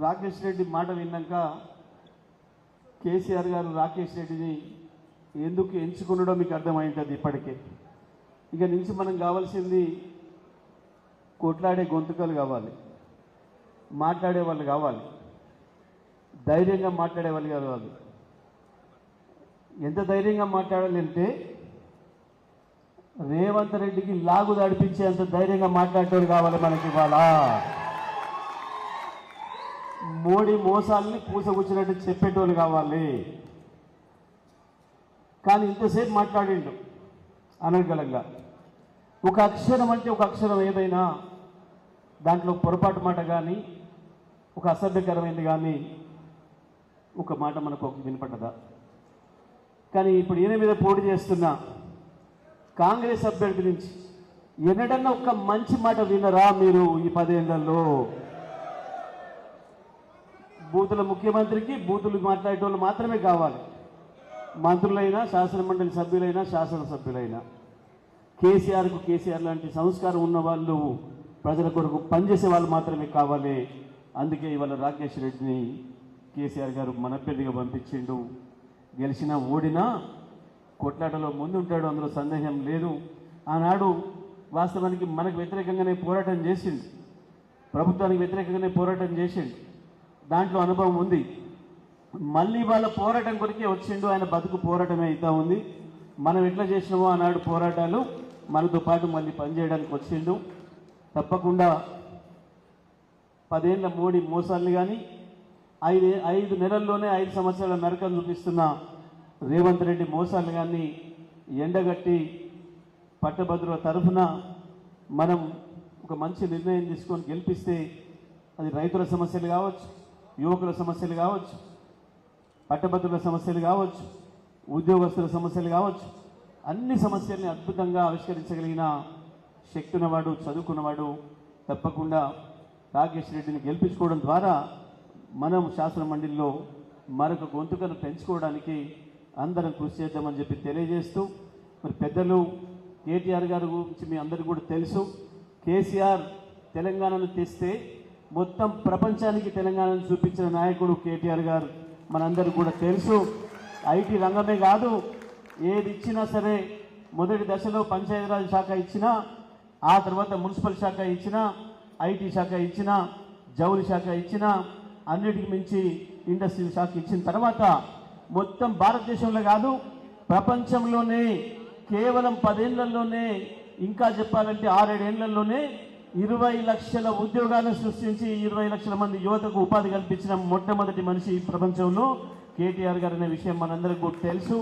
రాకేష్ రెడ్డి మాట విన్నాక కేసీఆర్ గారు రాకేష్ రెడ్డిని ఎందుకు ఎంచుకున్నాడో మీకు అర్థమైంటుంది ఇప్పటికే. ఇక నుంచి మనం కావాల్సింది కొట్లాడే గొంతుకలు కావాలి, మాట్లాడే వాళ్ళు కావాలి, ధైర్యంగా మాట్లాడే వాళ్ళు కావాలి. ఎంత ధైర్యంగా మాట్లాడాలి అంటే రేవంత్ రెడ్డికి లాగు నడిపించేంత ధైర్యంగా మాట్లాడేవాళ్ళు కావాలి మనకి. ఇవాళ మోడీ మోసాలని పూసగుచ్చినట్టు చెప్పేటోళ్ళు కావాలి. కానీ ఇంతసేపు మాట్లాడిండు అనర్గళంగా. ఒక అక్షరం అంటే ఒక అక్షరం ఏదైనా దాంట్లో పొరపాటు మాట కానీ ఒక అసభ్యకరమైనది కానీ ఒక మాట మనకు ఒక వినపడ్డదా? కానీ ఇప్పుడు ఈయన మీద పోటీ చేస్తున్న కాంగ్రెస్ అభ్యర్థి నుంచి ఎన్నడన్నా ఒక్క మంచి మాట వినరా మీరు? ఈ 10 ఏళ్లలో బూతుల ముఖ్యమంత్రికి బూతులు మాట్లాడేటోళ్ళు మాత్రమే కావాలి. మంత్రులైనా, శాసనమండలి సభ్యులైనా, శాసనసభ్యులైనా. కేసీఆర్ లాంటి సంస్కారం ఉన్న వాళ్ళు, ప్రజల కొరకు పనిచేసే వాళ్ళు మాత్రమే కావాలి. అందుకే ఇవాళ రాకేష్ రెడ్డిని కేసీఆర్ గారు మన అభ్యర్థిగా పంపించిండు. గెలిచినా ఓడినా కొట్లాటలో ముందుంటాడు, అందులో సందేహం లేదు. ఆనాడు వాస్తవానికి మనకు వ్యతిరేకంగానే పోరాటం చేసిండు, ప్రభుత్వానికి వ్యతిరేకంగానే పోరాటం చేసిండు, దాంట్లో అనుభవం ఉంది. మళ్ళీ వాళ్ళ పోరాటం కొరికే వచ్చిండు. ఆయన బతుకు పోరాటమే అవుతా ఉంది. మనం ఎట్లా చేసినామో ఆనాడు పోరాటాలు మనతో పాటు మళ్ళీ పనిచేయడానికి వచ్చిండు. తప్పకుండా 10 ఏళ్ల మోడీ మోసాలను కానీ 5 నెలల్లోనే 5 సంవత్సరాల నరకం చూపిస్తున్న రేవంత్ రెడ్డి మోసాలను కానీ ఎండగట్టి పట్టభద్రుల తరఫున మనం ఒక మంచి నిర్ణయం తీసుకొని గెలిపిస్తే అది రైతుల సమస్యలు కావచ్చు, యువకుల సమస్యలు కావచ్చు, పట్టభద్రుల సమస్యలు కావచ్చు, ఉద్యోగస్తుల సమస్యలు కావచ్చు, అన్ని సమస్యల్ని అద్భుతంగా ఆవిష్కరించగలిగిన శక్తి ఉన్నవాడు, చదువుకున్నవాడు. తప్పకుండా రాకేష్ రెడ్డిని గెలిపించుకోవడం ద్వారా మనం శాసన మండలిలో మరొక గొంతుకను పెంచుకోవడానికి అందరం కృషి చేద్దామని చెప్పి తెలియజేస్తూ, మరి పెద్దలు కేటీఆర్ గారి గురించి మీ అందరికీ కూడా తెలుసు. కేసీఆర్ తెలంగాణను తెస్తే మొత్తం ప్రపంచానికి తెలంగాణను చూపించిన నాయకుడు కేటీఆర్ గారు మనందరికీ కూడా తెలుసు. ఐటీ రంగమే కాదు, ఏది ఇచ్చినా సరే మొదటి దశలో పంచాయతీరాజ్ శాఖ ఇచ్చినా, ఆ తర్వాత మున్సిపల్ శాఖ ఇచ్చినా, ఐటీ శాఖ ఇచ్చినా, జౌలి శాఖ ఇచ్చినా, అన్నిటికి మించి ఇండస్ట్రియల్ శాఖ ఇచ్చిన తర్వాత మొత్తం భారతదేశంలో కాదు ప్రపంచంలోనే కేవలం 10 ఏళ్లలోనే, ఇంకా చెప్పాలంటే 6-7 ఏళ్లలోనే 20 లక్షల ఉద్యోగాలను సృష్టించి 20 లక్షల మంది యువతకు ఉపాధి కల్పించిన మొట్టమొదటి మనిషి ప్రపంచంలో కేటీఆర్ గారు అనే విషయం మనందరికీ కూడా తెలుసు.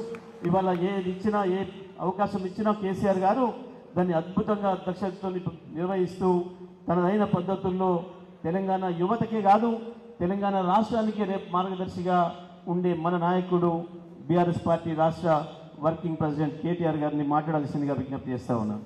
ఇవాళ ఏది ఇచ్చినా, ఏ అవకాశం ఇచ్చినా కేసీఆర్ గారు దాన్ని అద్భుతంగా దక్షతతో నిర్వహిస్తూ తనదైన పద్ధతుల్లో తెలంగాణ యువతకే కాదు తెలంగాణ రాష్ట్రానికి రేపు మార్గదర్శిగా ఉండే మన నాయకుడు బీఆర్ఎస్ పార్టీ రాష్ట్ర వర్కింగ్ ప్రెసిడెంట్ కేటీఆర్ గారిని మాట్లాడాల్సిందిగా విజ్ఞప్తి చేస్తా ఉన్నాను.